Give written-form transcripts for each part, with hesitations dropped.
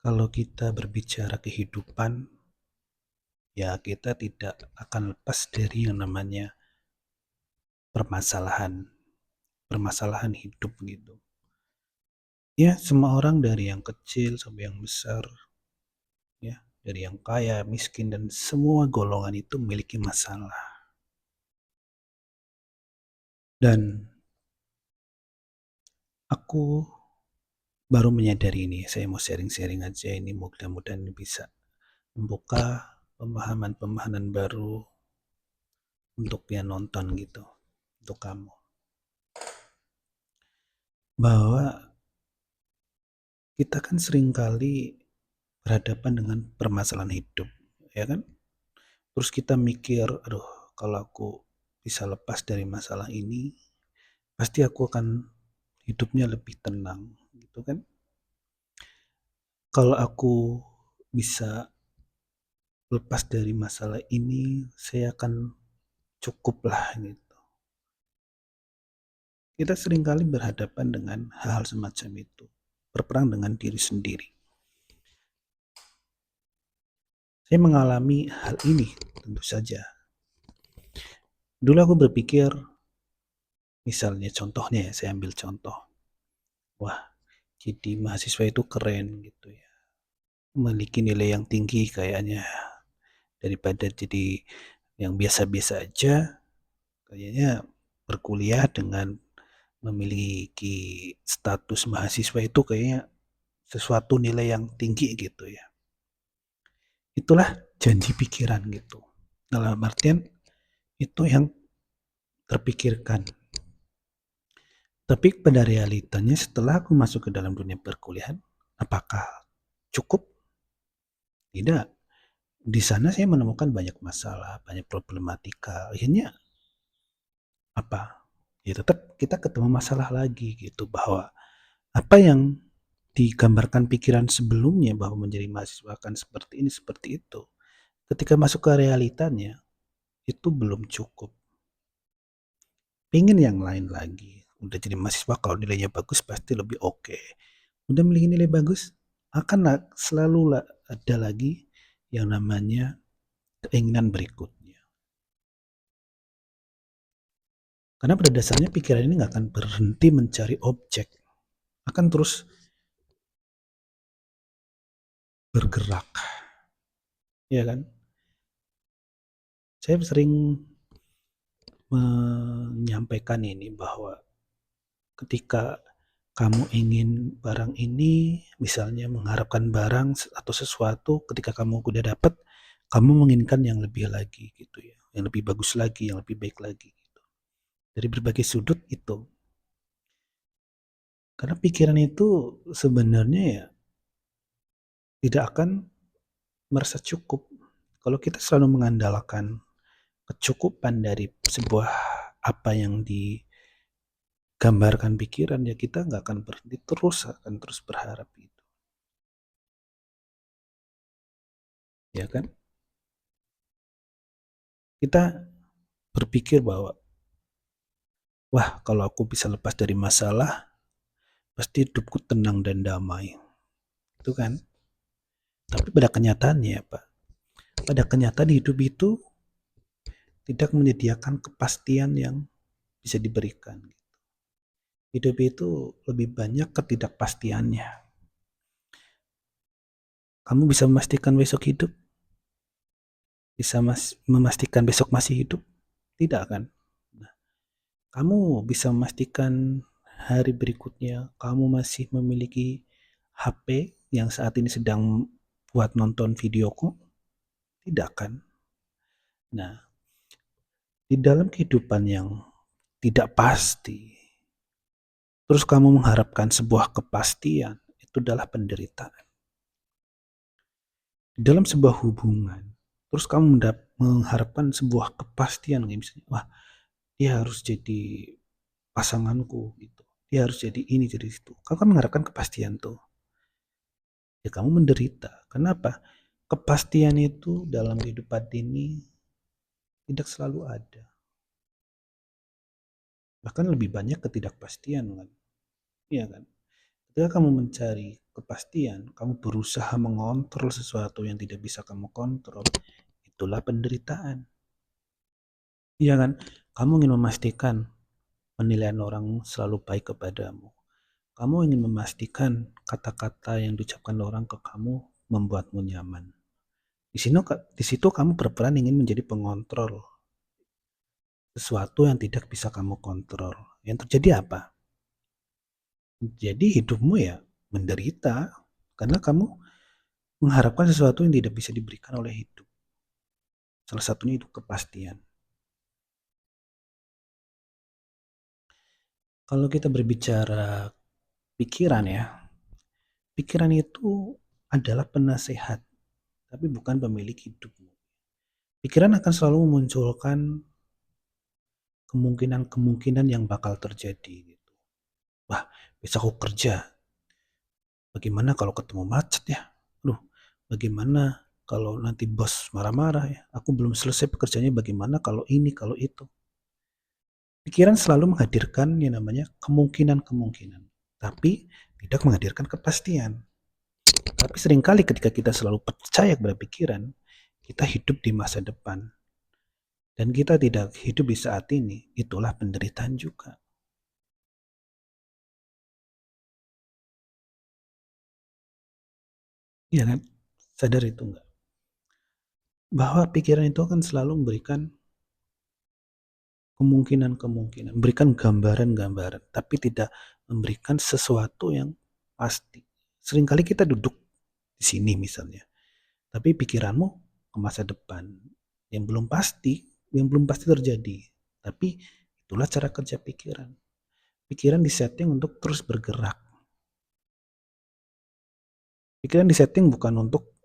Kalau kita berbicara kehidupan, ya kita tidak akan lepas dari yang namanya permasalahan, permasalahan hidup gitu. Ya, semua orang dari yang kecil sampai yang besar, ya, dari yang kaya, miskin, dan semua golongan itu memiliki masalah. Dan aku baru menyadari ini, saya mau sharing-sharing aja ini, mudah-mudahan ini bisa membuka pemahaman-pemahaman baru untuk yang nonton gitu, untuk kamu. Bahwa kita kan seringkali berhadapan dengan permasalahan hidup, ya kan? Terus kita mikir, aduh, kalau aku bisa lepas dari masalah ini, pasti aku akan hidupnya lebih tenang, gitu kan? Kalau aku bisa lepas dari masalah ini, saya akan cukup lah, gitu. Kita seringkali berhadapan dengan hal-hal semacam itu, berperang dengan diri sendiri. Saya mengalami hal ini, tentu saja. Dulu aku berpikir, misalnya contohnya ya, saya ambil contoh. Wah, jadi mahasiswa itu keren gitu ya. Memiliki nilai yang tinggi kayaknya daripada jadi yang biasa-biasa aja. Kayaknya berkuliah dengan memiliki status mahasiswa itu kayaknya sesuatu nilai yang tinggi gitu ya. Itulah janji pikiran gitu. Dalam artian itu yang terpikirkan. Tapi pada realitanya setelah aku masuk ke dalam dunia perkuliahan, apakah cukup? Tidak. Di sana saya menemukan banyak masalah, banyak problematika. Akhirnya apa? Ya tetap kita ketemu masalah lagi gitu, bahwa apa yang digambarkan pikiran sebelumnya bahwa menjadi mahasiswa akan seperti ini, seperti itu. Ketika masuk ke realitanya, itu belum cukup. Pengen yang lain lagi. Udah jadi mahasiswa kalau nilainya bagus pasti lebih oke. Udah memiliki nilai bagus, akan selalu ada lagi yang namanya keinginan berikutnya. Karena pada dasarnya pikiran ini nggak akan berhenti mencari objek, akan terus bergerak, ya kan? Saya sering menyampaikan ini bahwa ketika kamu ingin barang ini, misalnya mengharapkan barang atau sesuatu, ketika kamu udah dapat, kamu menginginkan yang lebih lagi gitu ya, yang lebih bagus lagi, yang lebih baik lagi gitu. Dari berbagai sudut itu. Karena pikiran itu sebenarnya ya tidak akan merasa cukup. Kalau kita selalu mengandalkan kecukupan dari sebuah apa yang digambarkan pikiran, ya kita nggak akan berhenti, terus akan terus berharap itu, ya kan? Kita berpikir bahwa, wah, kalau aku bisa lepas dari masalah, pasti hidupku tenang dan damai, itu kan? Tapi pada kenyataannya, Pak, pada kenyataan hidup itu tidak menyediakan kepastian yang bisa diberikan. Hidup itu lebih banyak ketidakpastiannya. Kamu bisa memastikan besok hidup? Bisa memastikan besok masih hidup? Tidak kan? Nah, kamu bisa memastikan hari berikutnya kamu masih memiliki HP yang saat ini sedang buat nonton videoku? Tidak kan? Nah, di dalam kehidupan yang tidak pasti, terus kamu mengharapkan sebuah kepastian, itu adalah penderitaan. Di dalam sebuah hubungan, terus kamu mengharapkan sebuah kepastian, kayak misalnya, wah, dia harus jadi pasanganku gitu. Dia harus jadi ini, jadi itu. Kamu kan mengharapkan kepastian tuh. Ya kamu menderita. Kenapa? Kepastian itu dalam kehidupan ini tidak selalu ada. Bahkan lebih banyak ketidakpastian kan. Iya kan? Ketika kamu mencari kepastian, kamu berusaha mengontrol sesuatu yang tidak bisa kamu kontrol, itulah penderitaan. Iya kan? Kamu ingin memastikan penilaian orang selalu baik kepadamu. Kamu ingin memastikan kata-kata yang diucapkan orang ke kamu membuatmu nyaman. Di situ kamu berperan ingin menjadi pengontrol sesuatu yang tidak bisa kamu kontrol. Yang terjadi apa? Jadi hidupmu ya menderita karena kamu mengharapkan sesuatu yang tidak bisa diberikan oleh hidup. Salah satunya itu kepastian. Kalau kita berbicara pikiran ya, pikiran itu adalah penasehat, tapi bukan pemilik hidupmu. Pikiran akan selalu memunculkan kemungkinan-kemungkinan yang bakal terjadi gitu. Wah, besok aku kerja. Bagaimana kalau ketemu macet ya? Loh, bagaimana kalau nanti bos marah-marah ya? Aku belum selesai pekerjaannya, bagaimana kalau ini, kalau itu? Pikiran selalu menghadirkan yang namanya kemungkinan-kemungkinan, tapi tidak menghadirkan kepastian. Tapi seringkali ketika kita selalu percaya kepada pikiran, kita hidup di masa depan. Dan kita tidak hidup di saat ini, itulah penderitaan juga. Iya kan? Sadar itu enggak? Bahwa pikiran itu akan selalu memberikan kemungkinan-kemungkinan, memberikan gambaran-gambaran, tapi tidak memberikan sesuatu yang pasti. Seringkali kita duduk di sini misalnya, tapi pikiranmu ke masa depan yang belum pasti, terjadi. Tapi itulah cara kerja pikiran. Pikiran disetting untuk terus bergerak. Pikiran disetting bukan untuk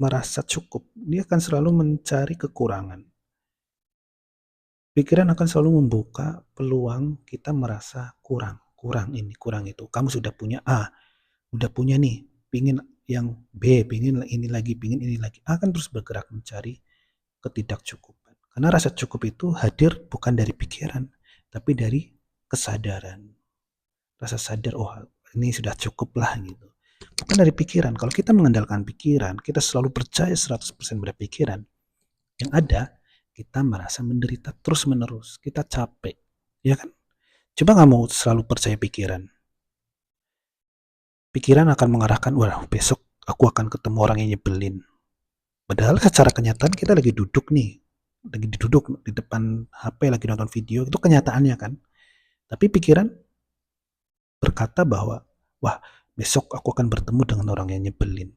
merasa cukup. Dia akan selalu mencari kekurangan. Pikiran akan selalu membuka peluang kita merasa kurang. Kurang ini, kurang itu. Kamu sudah punya A, udah punya nih, pingin yang B, pingin ini lagi, pingin ini lagi. Akan terus bergerak mencari ketidakcukupan. Karena rasa cukup itu hadir bukan dari pikiran, tapi dari kesadaran. Rasa sadar, oh ini sudah cukup lah gitu. Bukan dari pikiran. Kalau kita mengandalkan pikiran, kita selalu percaya 100% pada pikiran, yang ada kita merasa menderita terus-menerus. Kita capek. Ya kan? Coba nggak mau selalu percaya pikiran. Pikiran akan mengarahkan, wah besok aku akan ketemu orang yang nyebelin. Padahal secara kenyataan kita lagi duduk nih, lagi duduk di depan HP, lagi nonton video, itu kenyataannya kan. Tapi pikiran berkata bahwa, wah besok aku akan bertemu dengan orang yang nyebelin.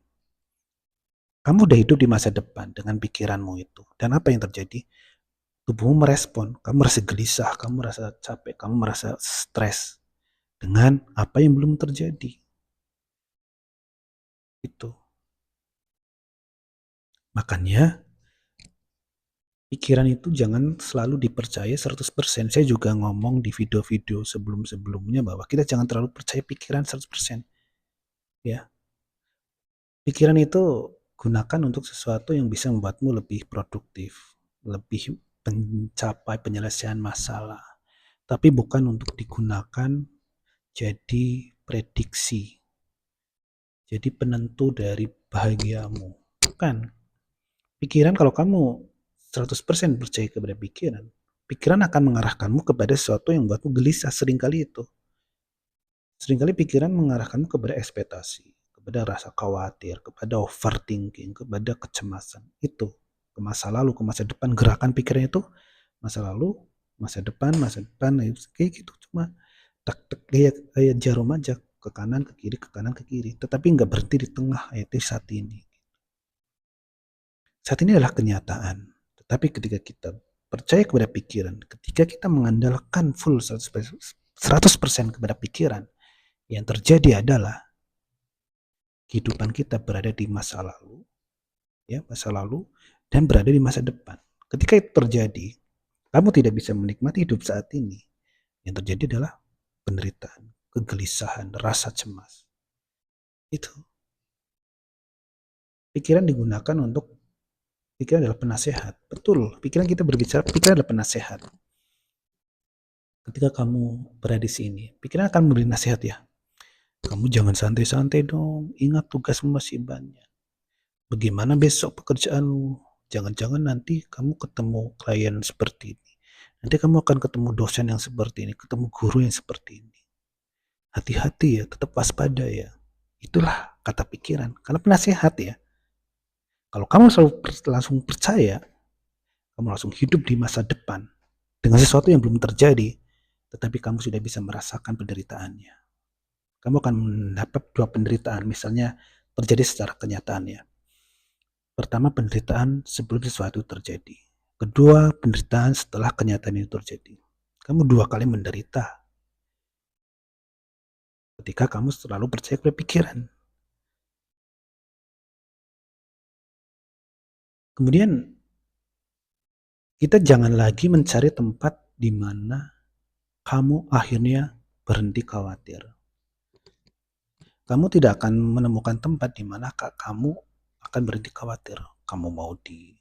Kamu udah hidup di masa depan dengan pikiranmu itu. Dan apa yang terjadi? Tubuhmu merespon, kamu merasa gelisah, kamu merasa capek, kamu merasa stres dengan apa yang belum terjadi. Itu. Makanya pikiran itu jangan selalu dipercaya 100%. Saya juga ngomong di video-video sebelum-sebelumnya bahwa kita jangan terlalu percaya pikiran 100%. Ya. Pikiran itu gunakan untuk sesuatu yang bisa membuatmu lebih produktif, lebih mencapai penyelesaian masalah. Tapi bukan untuk digunakan jadi prediksi, jadi penentu dari bahagiamu. Bukan. Pikiran, kalau kamu 100% percaya kepada pikiran, pikiran akan mengarahkanmu kepada sesuatu yang membuatmu gelisah. Seringkali itu. Seringkali pikiran mengarahkanmu kepada ekspektasi, kepada rasa khawatir, kepada overthinking, kepada kecemasan. Itu. Ke masa lalu, ke masa depan. Gerakan pikiran itu masa lalu, masa depan, kayak gitu. Cuma tak kayak jarum aja, ke kanan, ke kiri, ke kanan, ke kiri. Tetapi nggak berhenti di tengah, yaitu saat ini. Saat ini adalah kenyataan. Tetapi ketika kita percaya kepada pikiran, ketika kita mengandalkan full 100% kepada pikiran, yang terjadi adalah kehidupan kita berada di masa lalu, ya, masa lalu, dan berada di masa depan. Ketika itu terjadi, kamu tidak bisa menikmati hidup saat ini. Yang terjadi adalah penderitaan, kegelisahan, rasa cemas. Itu. Pikiran digunakan untuk, pikiran adalah penasehat. Betul, pikiran kita berbicara, pikiran adalah penasehat. Ketika kamu berada di sini, pikiran akan memberi nasihat ya. Kamu jangan santai-santai dong, ingat tugasmu masih banyak. Bagaimana besok pekerjaanmu? Jangan-jangan nanti kamu ketemu klien seperti ini. Nanti kamu akan ketemu dosen yang seperti ini, ketemu guru yang seperti ini. Hati-hati ya, tetap waspada ya. Itulah kata pikiran. Karena penasehat ya. Kalau kamu selalu langsung percaya, kamu langsung hidup di masa depan dengan sesuatu yang belum terjadi, tetapi kamu sudah bisa merasakan penderitaannya. Kamu akan mendapat dua penderitaan, misalnya terjadi secara kenyataannya. Pertama, penderitaan sebelum sesuatu terjadi. Kedua, penderitaan setelah kenyataan itu terjadi. Kamu dua kali menderita ketika kamu selalu percaya pada pikiran. Kemudian, kita jangan lagi mencari tempat di mana kamu akhirnya berhenti khawatir. Kamu tidak akan menemukan tempat di mana kamu akan berhenti khawatir. Kamu mau di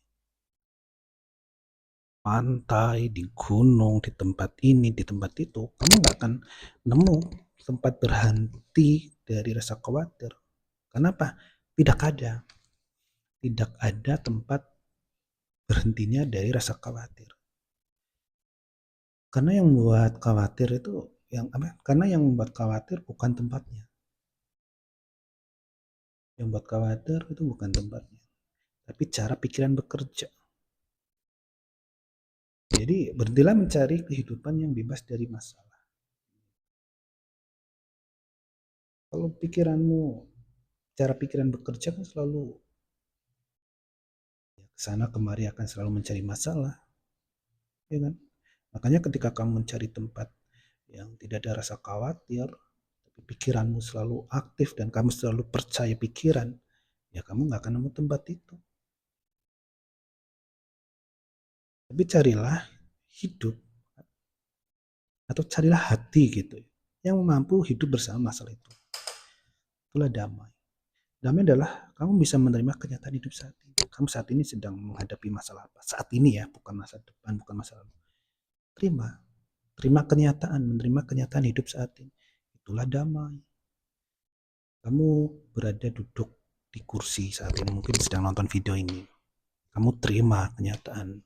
pantai, di gunung, di tempat ini, di tempat itu, kamu nggak akan nemu tempat berhenti dari rasa khawatir. Kenapa? Tidak ada. Tidak ada tempat berhentinya dari rasa khawatir. Karena yang membuat khawatir itu Karena yang membuat khawatir bukan tempatnya. Yang membuat khawatir itu bukan tempatnya, tapi cara pikiran bekerja. Jadi berhentilah mencari kehidupan yang bebas dari masalah. Kalau cara pikiran bekerja kan selalu kesana kemari akan selalu mencari masalah, ya kan? Makanya ketika kamu mencari tempat yang tidak ada rasa khawatir, tapi pikiranmu selalu aktif dan kamu selalu percaya pikiran, ya kamu nggak akan nemu tempat itu. Tapi carilah hidup atau carilah hati gitu, yang mampu hidup bersama masalah itu. Itulah damai. Damai adalah kamu bisa menerima kenyataan hidup saat ini. Kamu saat ini sedang menghadapi masalah apa? Saat ini ya, bukan masa depan, bukan masa lalu. Terima. Terima kenyataan, menerima kenyataan hidup saat ini. Itulah damai. Kamu berada duduk di kursi saat ini, mungkin sedang nonton video ini. Kamu terima kenyataan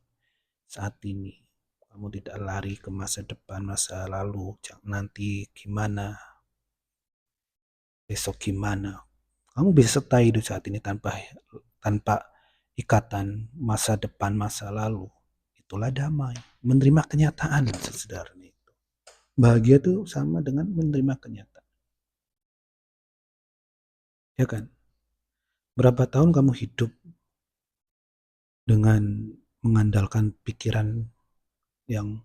saat ini. Kamu tidak lari ke masa depan, masa lalu, nanti gimana, besok gimana. Kamu bisa stay hidup saat ini tanpa ikatan masa depan, masa lalu. Itulah damai. Menerima kenyataan sesederhana itu. Bahagia itu sama dengan menerima kenyataan. Ya kan? Berapa tahun kamu hidup dengan mengandalkan pikiran yang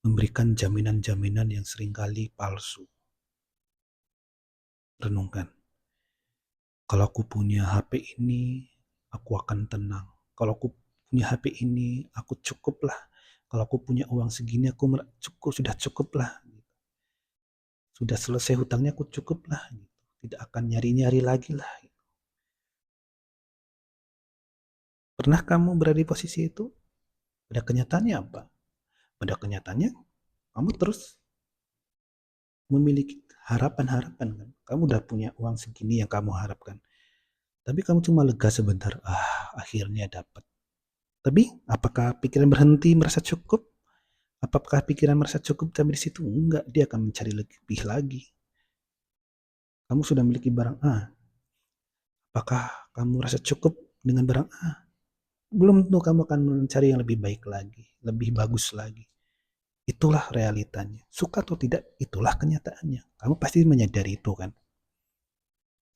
memberikan jaminan-jaminan yang seringkali palsu. Renungkan. Kalau aku punya HP ini, aku akan tenang. Kalau aku punya HP ini, aku cukup lah. Kalau aku punya uang segini, sudah cukup lah. Sudah selesai hutangnya, aku cukup lah. Tidak akan nyari-nyari lagi lah. Pernah kamu berada di posisi itu? Pada kenyataannya apa? Pada kenyataannya, kamu terus memiliki harapan-harapan kan. Kamu udah punya uang segini yang kamu harapkan. Tapi kamu cuma lega sebentar. Akhirnya dapat. Tapi apakah pikiran berhenti merasa cukup? Apakah pikiran merasa cukup sampai di situ? Enggak, dia akan mencari lebih lagi. Kamu sudah memiliki barang A. Apakah kamu merasa cukup dengan barang A? Belum tentu, kamu akan mencari yang lebih baik lagi, lebih bagus lagi. Itulah realitanya. Suka atau tidak, itulah kenyataannya. Kamu pasti menyadari itu kan.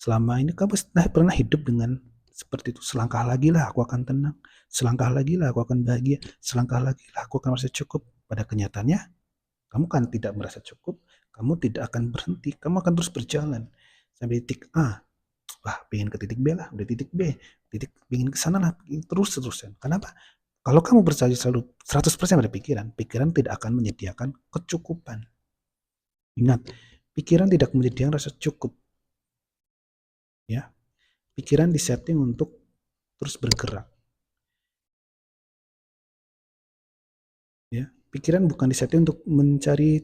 Selama ini kamu pernah hidup dengan seperti itu. Selangkah lagi lah aku akan tenang. Selangkah lagi lah aku akan bahagia. Selangkah lagi lah aku akan merasa cukup. Pada kenyataannya, kamu kan tidak merasa cukup. Kamu tidak akan berhenti. Kamu akan terus berjalan. Sampai titik A. Wah, pengen ke titik B lah. Udah titik B. Pengen ke sana lah. Terus-terusan. Kenapa? Kalau kamu percaya selalu 100% pada pikiran, pikiran tidak akan menyediakan kecukupan. Ingat, pikiran tidak menyediakan rasa cukup. Ya, pikiran disetting untuk terus bergerak. Ya, pikiran bukan disetting untuk mencari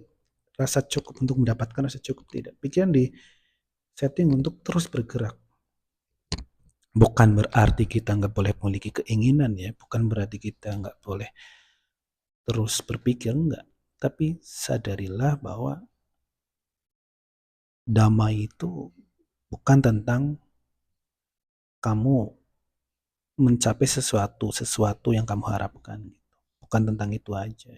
rasa cukup, untuk mendapatkan rasa cukup, tidak. Pikiran setting untuk terus bergerak. Bukan berarti kita nggak boleh memiliki keinginan ya, bukan berarti kita nggak boleh terus berpikir, enggak. Tapi sadarilah bahwa damai itu bukan tentang kamu mencapai sesuatu yang kamu harapkan gitu. Bukan tentang itu aja.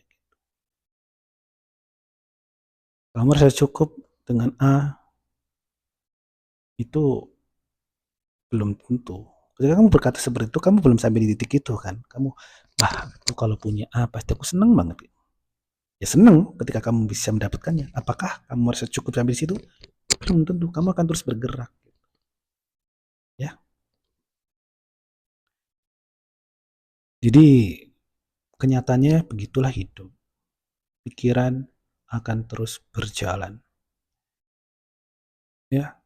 Kamu merasa cukup dengan A, itu belum tentu. Ketika kamu berkata seperti itu, kamu belum sampai di titik itu kan. Kamu, aku kalau punya A pasti aku seneng banget. Ya seneng ketika kamu bisa mendapatkannya. Apakah kamu merasa cukup sampai di situ? Belum tentu. Kamu akan terus bergerak. Ya. Jadi kenyataannya begitulah hidup. Pikiran akan terus berjalan. Ya.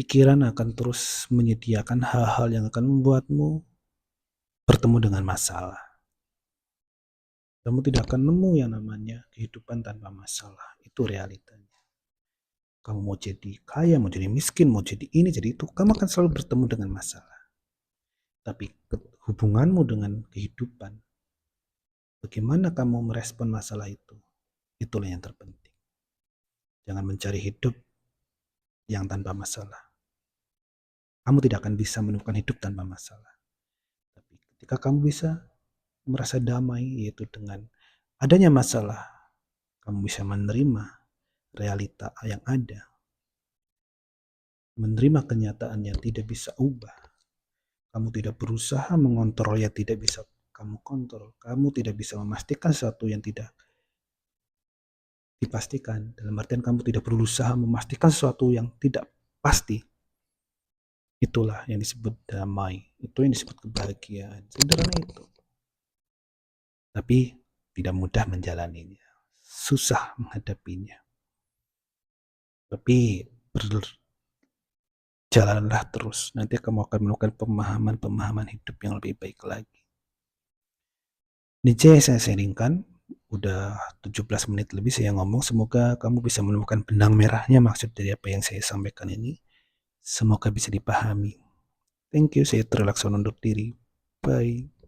Pikiran akan terus menyediakan hal-hal yang akan membuatmu bertemu dengan masalah. Kamu tidak akan nemu yang namanya kehidupan tanpa masalah. Itu realitanya. Kamu mau jadi kaya, mau jadi miskin, mau jadi ini, jadi itu, kamu akan selalu bertemu dengan masalah. Tapi hubunganmu dengan kehidupan, bagaimana kamu merespon masalah itu, itulah yang terpenting. Jangan mencari hidup yang tanpa masalah. Kamu tidak akan bisa menemukan hidup tanpa masalah. Tapi ketika kamu bisa merasa damai, yaitu dengan adanya masalah, kamu bisa menerima realita yang ada, menerima kenyataan yang tidak bisa ubah. Kamu tidak berusaha mengontrol yang tidak bisa kamu kontrol. Kamu tidak bisa memastikan sesuatu yang tidak dipastikan. Dalam artian kamu tidak berusaha memastikan sesuatu yang tidak pasti. Itulah yang disebut damai. Itu yang disebut kebahagiaan. Sederhana itu. Tapi tidak mudah menjalaninya. Susah menghadapinya. Tapi berjalanlah terus. Nanti kamu akan menemukan pemahaman-pemahaman hidup yang lebih baik lagi. Ini saya sharingkan. Udah 17 menit lebih saya ngomong. Semoga kamu bisa menemukan benang merahnya maksud dari apa yang saya sampaikan ini. Semoga bisa dipahami. Thank you. Saya Trilakson undur diri. Bye.